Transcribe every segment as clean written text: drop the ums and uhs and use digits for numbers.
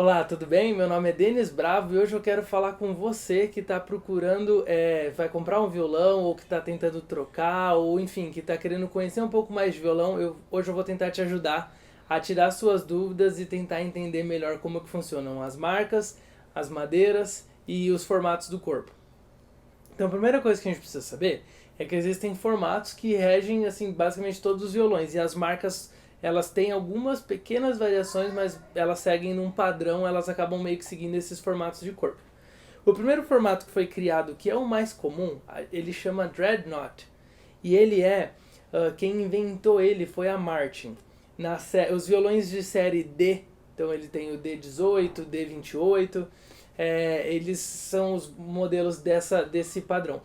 Olá, tudo bem? Meu nome é Denis Bravo e hoje eu quero falar com você que está procurando, vai comprar um violão ou que está tentando trocar ou enfim, que está querendo conhecer um pouco mais de violão. Hoje eu vou tentar te ajudar a tirar suas dúvidas e tentar entender melhor como que funcionam as marcas, as madeiras e os formatos do corpo. Então a primeira coisa que a gente precisa saber é que existem formatos que regem assim basicamente todos os violões e as marcas elas têm algumas pequenas variações, mas elas seguem num padrão, elas acabam meio que seguindo esses formatos de corpo. O primeiro formato que foi criado, que é o mais comum, ele chama Dreadnought. E ele quem inventou ele foi a Martin. Os violões de série D, então ele tem o D18, D28, eles são os modelos desse padrão.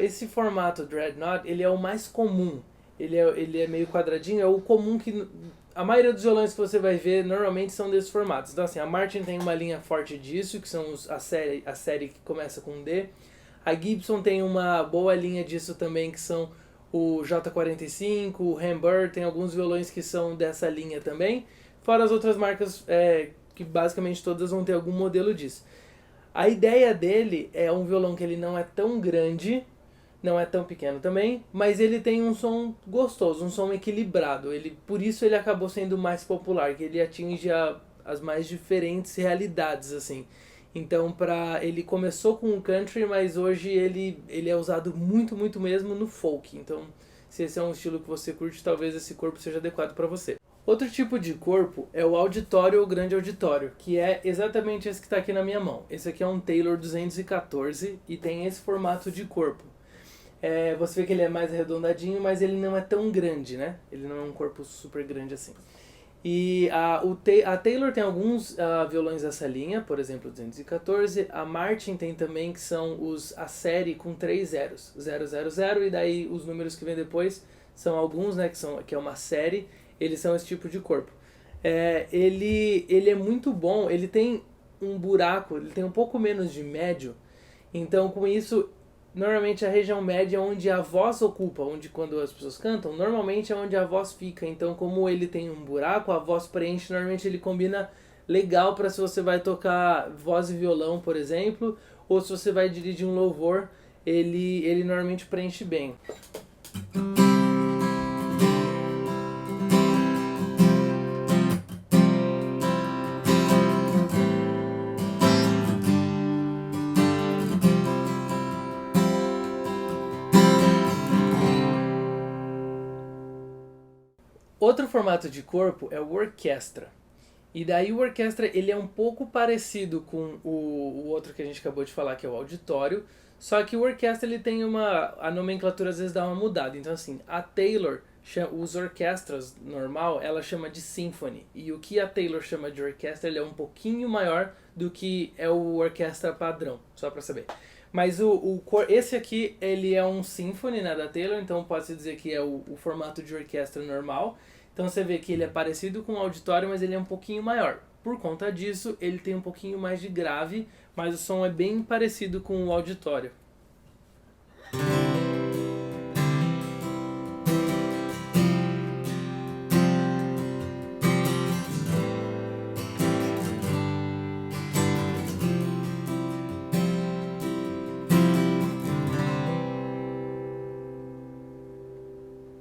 Esse formato Dreadnought, ele é o mais comum. Ele é meio quadradinho, é o comum que a maioria dos violões que você vai ver normalmente são desses formatos. Então assim, a Martin tem uma linha forte disso, que são a série que começa com D. A Gibson tem uma boa linha disso também, que são o J45, o Hamburg, tem alguns violões que são dessa linha também. Fora as outras marcas, que basicamente todas vão ter algum modelo disso. A ideia dele é um violão que ele não é tão grande, não é tão pequeno também, mas ele tem um som gostoso, um som equilibrado. Por isso ele acabou sendo mais popular, que ele atinge as mais diferentes realidades, assim. Então, ele começou com o country, mas hoje ele é usado muito, muito mesmo no folk. Então, se esse é um estilo que você curte, talvez esse corpo seja adequado para você. Outro tipo de corpo é o auditório ou grande auditório, que é exatamente esse que está aqui na minha mão. Esse aqui é um Taylor 214 e tem esse formato de corpo. Você vê que ele é mais arredondadinho, mas ele não é tão grande, né? Ele não é um corpo super grande assim. E a Taylor tem alguns violões dessa linha, por exemplo, o 214. A Martin tem também, que são a série com 3 zeros, 000, e daí os números que vem depois são alguns, né, que é uma série, eles são esse tipo de corpo. Ele é muito bom, ele tem um buraco, ele tem um pouco menos de médio, então com isso normalmente a região média é onde a voz ocupa, onde quando as pessoas cantam, normalmente é onde a voz fica. Então, como ele tem um buraco, a voz preenche, normalmente ele combina legal para se você vai tocar voz e violão, por exemplo, ou se você vai dirigir um louvor, ele normalmente preenche bem. Outro formato de corpo é o orquestra. E daí o orquestra ele é um pouco parecido com o outro que a gente acabou de falar, que é o auditório, só que o orquestra ele tem a nomenclatura às vezes dá uma mudada. Então assim, a Taylor, os orquestras normal, ela chama de symphony. E o que a Taylor chama de orquestra, ele é um pouquinho maior do que é o orquestra padrão, só para saber. Mas esse aqui, ele é um symphony, né, da Taylor, então pode-se dizer que é o formato de orquestra normal. Então você vê que ele é parecido com o auditório, mas ele é um pouquinho maior. Por conta disso, ele tem um pouquinho mais de grave, mas o som é bem parecido com o auditório.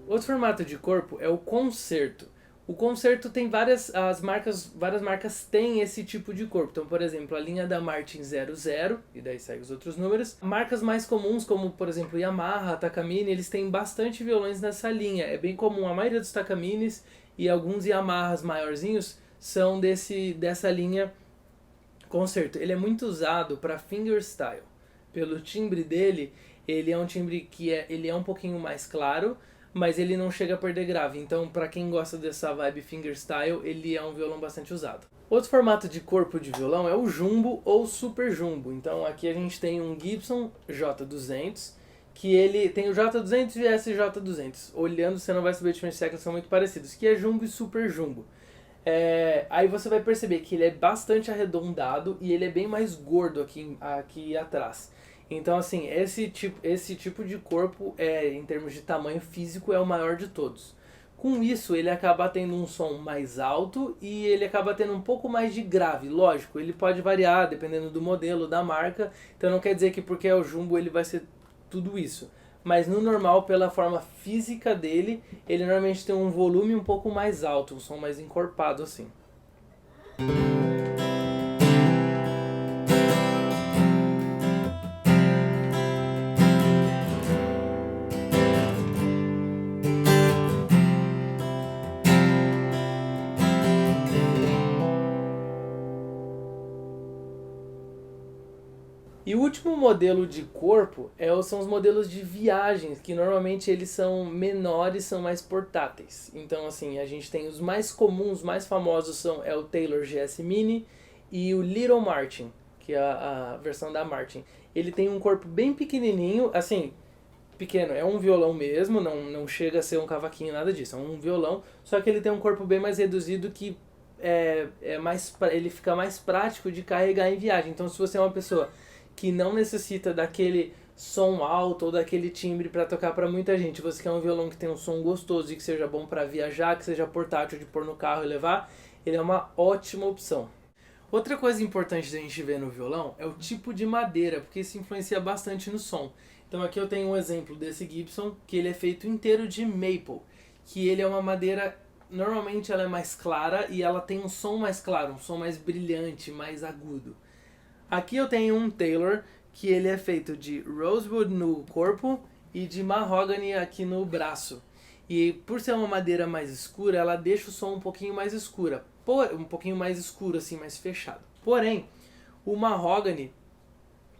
Outro formato de corpo é o concerto. O concerto tem várias marcas têm esse tipo de corpo. Então, por exemplo, a linha da Martin 00, e daí segue os outros números. Marcas mais comuns, como por exemplo Yamaha, Takamine, eles têm bastante violões nessa linha. É bem comum, a maioria dos Takamines e alguns Yamahas maiorzinhos são dessa linha concerto. Ele é muito usado para fingerstyle. Pelo timbre dele, ele é um timbre ele é um pouquinho mais claro, mas ele não chega a perder grave. Então, para quem gosta dessa vibe fingerstyle, ele é um violão bastante usado. Outro formato de corpo de violão é o jumbo ou super jumbo. Então, aqui a gente tem um Gibson J200, que ele tem o J200 e SJ200. Olhando, você não vai saber diferenciar, que eles são muito parecidos, que é jumbo e super jumbo. Aí você vai perceber que ele é bastante arredondado e ele é bem mais gordo aqui atrás. Então, assim, esse tipo de corpo, em termos de tamanho físico, é o maior de todos. Com isso, ele acaba tendo um som mais alto e ele acaba tendo um pouco mais de grave. Lógico, ele pode variar dependendo do modelo, da marca. Então não quer dizer que porque é o Jumbo ele vai ser tudo isso. Mas no normal, pela forma física dele, ele normalmente tem um volume um pouco mais alto, um som mais encorpado assim. E o último modelo de corpo são os modelos de viagens, que normalmente eles são menores, são mais portáteis. Então, assim, a gente tem os mais comuns, mais famosos é o Taylor GS Mini e o Little Martin, que é a versão da Martin. Ele tem um corpo bem pequenininho, assim, pequeno, é um violão mesmo, não chega a ser um cavaquinho, nada disso, é um violão, só que ele tem um corpo bem mais reduzido que ele fica mais prático de carregar em viagem. Então, se você é uma pessoa que não necessita daquele som alto ou daquele timbre para tocar para muita gente, você quer um violão que tenha um som gostoso e que seja bom para viajar, que seja portátil de pôr no carro e levar, ele é uma ótima opção. Outra coisa importante da gente ver no violão é o tipo de madeira, porque isso influencia bastante no som. Então aqui eu tenho um exemplo desse Gibson, que ele é feito inteiro de maple, que ele é uma madeira, normalmente ela é mais clara e ela tem um som mais claro, um som mais brilhante, mais agudo. Aqui eu tenho um Taylor, que ele é feito de rosewood no corpo e de mahogany aqui no braço. E por ser uma madeira mais escura, ela deixa o som um pouquinho mais escura, um pouquinho mais escuro assim, mais fechado. Porém, o mahogany,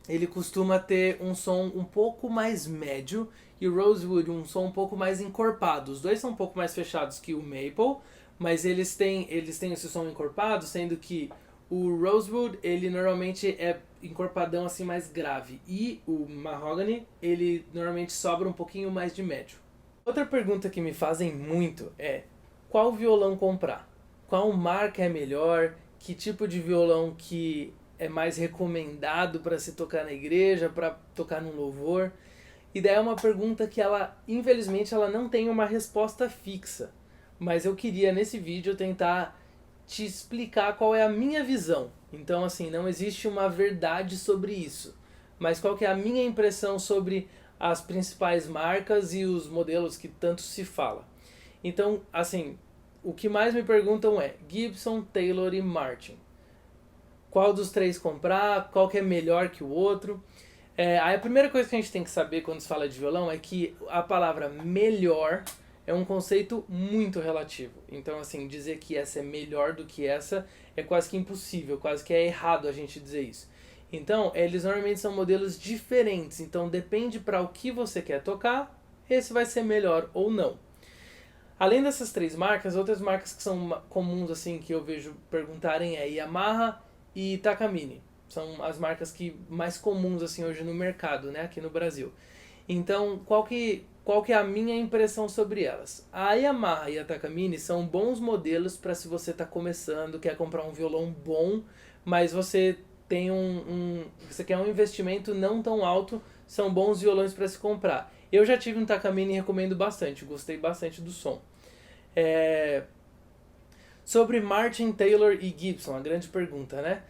ele costuma ter um som um pouco mais médio e o rosewood um som um pouco mais encorpado. Os dois são um pouco mais fechados que o maple, mas eles têm esse som encorpado, sendo que o rosewood, ele normalmente é encorpadão assim mais grave. E o mahogany, ele normalmente sobra um pouquinho mais de médio. Outra pergunta que me fazem muito é: qual violão comprar? Qual marca é melhor? Que tipo de violão que é mais recomendado para se tocar na igreja, para tocar num louvor? E daí é uma pergunta que infelizmente, ela não tem uma resposta fixa. Mas eu queria nesse vídeo tentar te explicar qual é a minha visão. Então, assim, não existe uma verdade sobre isso. Mas qual que é a minha impressão sobre as principais marcas e os modelos que tanto se fala. Então, assim, o que mais me perguntam é Gibson, Taylor e Martin. Qual dos três comprar? Qual que é melhor que o outro? Aí a primeira coisa que a gente tem que saber quando se fala de violão é que a palavra melhor é um conceito muito relativo. Então, assim, dizer que essa é melhor do que essa é quase que impossível, quase que é errado a gente dizer isso. Então, eles normalmente são modelos diferentes. Então, depende para o que você quer tocar, esse vai ser melhor ou não. Além dessas três marcas, outras marcas que são comuns, assim, que eu vejo perguntarem é Yamaha e Takamine. São as marcas que mais comuns, assim, hoje no mercado, né, aqui no Brasil. Então, qual que é a minha impressão sobre elas? A Yamaha e a Takamine são bons modelos para se você está começando, quer comprar um violão bom, mas você tem você quer um investimento não tão alto, são bons violões para se comprar. Eu já tive um Takamine e recomendo bastante, gostei bastante do som. Sobre Martin, Taylor e Gibson, a grande pergunta, né?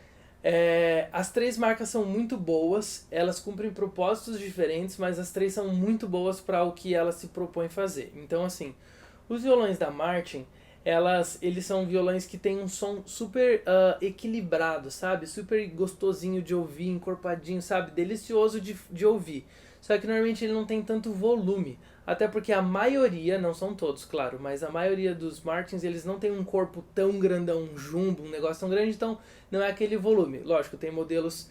As três marcas são muito boas, elas cumprem propósitos diferentes, mas as três são muito boas para o que elas se propõem fazer. Então, assim, os violões da Martin, eles são violões que têm um som super equilibrado, sabe? Super gostosinho de ouvir, encorpadinho, sabe? Delicioso de ouvir. Só que normalmente ele não tem tanto volume. Até porque a maioria, não são todos, claro, mas a maioria dos Martins, eles não tem um corpo tão grandão, um jumbo, um negócio tão grande, então não é aquele volume. Lógico, tem modelos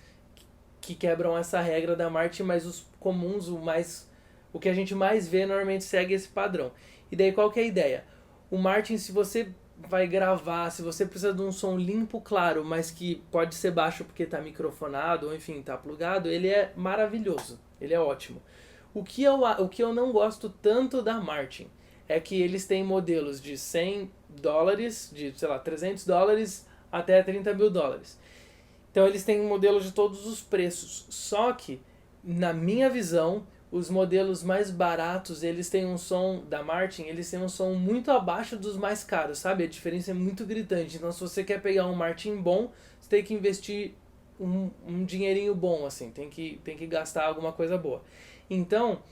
que quebram essa regra da Martin, mas os comuns, o que a gente mais vê, normalmente segue esse padrão. E daí qual que é a ideia? O Martin, se você vai gravar, se você precisa de um som limpo, claro, mas que pode ser baixo porque está microfonado, ou enfim, está plugado, ele é maravilhoso, ele é ótimo. O que eu não gosto tanto da Martin é que eles têm modelos de $100, de, sei lá, $300 até $30 mil. Então eles têm modelos de todos os preços. Só que, na minha visão, os modelos mais baratos, eles têm um som da Martin, eles têm um som muito abaixo dos mais caros, sabe? A diferença é muito gritante. Então, se você quer pegar um Martin bom, você tem que investir um dinheirinho bom, assim, tem que gastar alguma coisa boa. Então,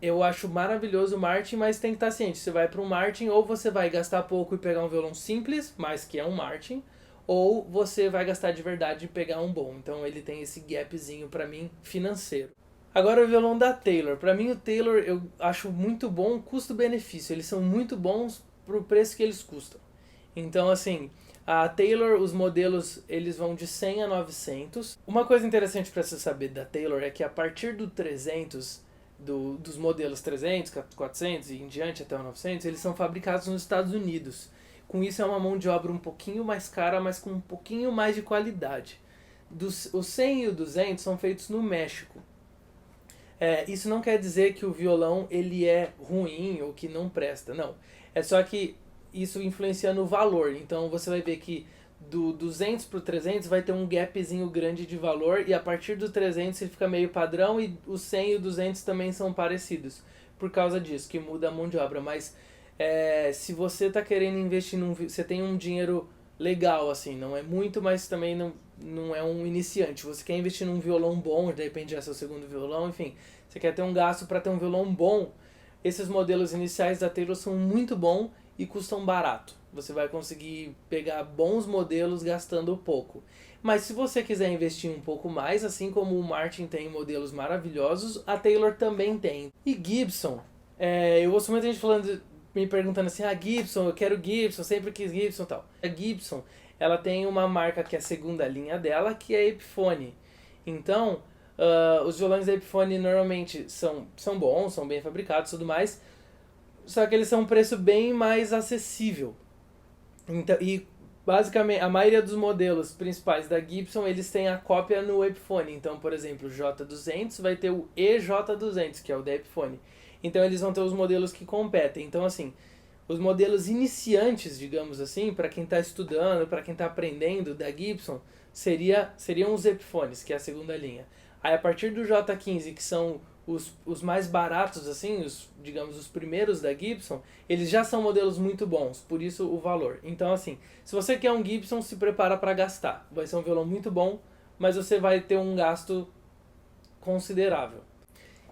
eu acho maravilhoso o Martin, mas tem que estar ciente, você vai para um Martin, ou você vai gastar pouco e pegar um violão simples, mas que é um Martin, ou você vai gastar de verdade e pegar um bom. Então ele tem esse gapzinho para mim financeiro. Agora o violão da Taylor. Para mim o Taylor eu acho muito bom custo-benefício. Eles são muito bons pro preço que eles custam. Então assim, a Taylor, os modelos, eles vão de 100 a 900. Uma coisa interessante para você saber da Taylor é que a partir do 300, dos modelos 300, 400 e em diante até o 900, eles são fabricados nos Estados Unidos. Com isso é uma mão de obra um pouquinho mais cara, mas com um pouquinho mais de qualidade. Os 100 e o 200 são feitos no México. Isso não quer dizer que o violão ele é ruim ou que não presta, não. É só que isso influencia no valor. Então você vai ver que do 200 para o 300 vai ter um gapzinho grande de valor, e a partir do 300 ele fica meio padrão, e o 100 e o 200 também são parecidos. Por causa disso, que muda a mão de obra. Mas se você está querendo investir você tem um dinheiro legal, assim, não é muito, mas também não é um iniciante. Você quer investir num violão bom, de repente é seu segundo violão, enfim, você quer ter um gasto para ter um violão bom. Esses modelos iniciais da Taylor são muito bons e custam barato. Você vai conseguir pegar bons modelos gastando pouco. Mas se você quiser investir um pouco mais, assim como o Martin tem modelos maravilhosos, a Taylor também tem. E Gibson, eu ouço muita gente me perguntando assim, Gibson, eu quero Gibson, sempre quis Gibson e tal. A Gibson, ela tem uma marca que é a segunda linha dela, que é a Epiphone. Então, os violões da Epiphone normalmente são bons, são bem fabricados e tudo mais, só que eles são um preço bem mais acessível. Então, e basicamente a maioria dos modelos principais da Gibson, eles têm a cópia no Epiphone. Então, por exemplo, o J200 vai ter o EJ200, que é o da Epiphone. Então eles vão ter os modelos que competem. Então assim, os modelos iniciantes, digamos assim, para quem está estudando, para quem está aprendendo da Gibson, seriam os Epiphones, que é a segunda linha. Aí a partir do J15, que são os mais baratos, assim, digamos, os primeiros da Gibson, eles já são modelos muito bons, por isso o valor. Então assim, se você quer um Gibson, se prepara para gastar. Vai ser um violão muito bom, mas você vai ter um gasto considerável.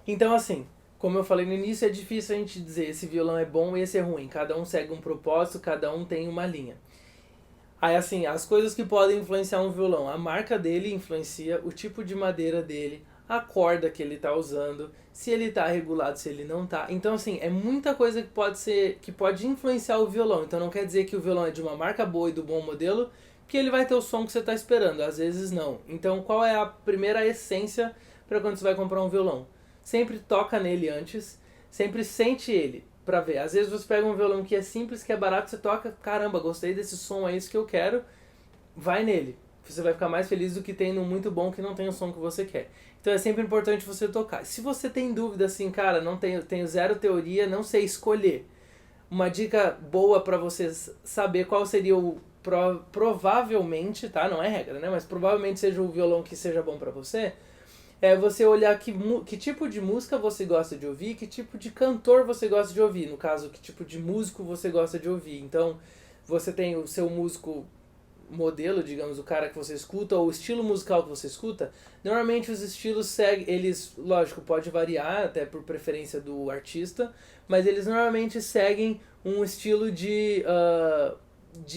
Então assim, como eu falei no início, é difícil a gente dizer esse violão é bom e esse é ruim. Cada um segue um propósito, cada um tem uma linha. Aí assim, as coisas que podem influenciar um violão. A marca dele influencia, o tipo de madeira dele, a corda que ele está usando, se ele está regulado, se ele não está. Então assim, é muita coisa que pode influenciar o violão. Então não quer dizer que o violão é de uma marca boa e do bom modelo, que ele vai ter o som que você está esperando. Às vezes não. Então qual é a primeira essência para quando você vai comprar um violão? Sempre toca nele antes, sempre sente ele pra ver. Às vezes você pega um violão que é simples, que é barato, você toca, caramba, gostei desse som, é isso que eu quero, vai nele. Você vai ficar mais feliz do que tendo um muito bom que não tem o som que você quer. Então é sempre importante você tocar. Se você tem dúvida assim, cara, não tenho zero teoria, não sei escolher, uma dica boa pra você saber qual seria o provavelmente, tá? Não é regra, né? Mas provavelmente seja o violão que seja bom pra você. É você olhar que tipo de música você gosta de ouvir, que tipo de cantor você gosta de ouvir. No caso, que tipo de músico você gosta de ouvir. Então, você tem o seu músico modelo, digamos, o cara que você escuta, ou o estilo musical que você escuta. Normalmente os estilos seguem, eles, lógico, pode variar até por preferência do artista, mas eles normalmente seguem um estilo de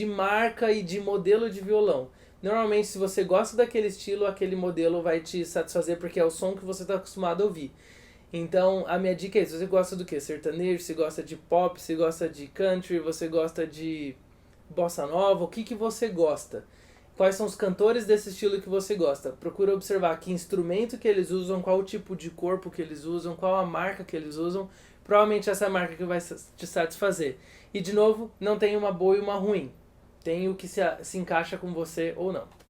marca e de modelo de violão. Normalmente, se você gosta daquele estilo, aquele modelo vai te satisfazer porque é o som que você está acostumado a ouvir. Então, a minha dica é isso. Você gosta do quê? Sertanejo? Você gosta de pop? Você gosta de country? Você gosta de bossa nova? O que você gosta? Quais são os cantores desse estilo que você gosta? Procura observar que instrumento que eles usam, qual o tipo de corpo que eles usam, qual a marca que eles usam. Provavelmente essa é a marca que vai te satisfazer. E, de novo, não tem uma boa e uma ruim. Tem o que se encaixa com você ou não.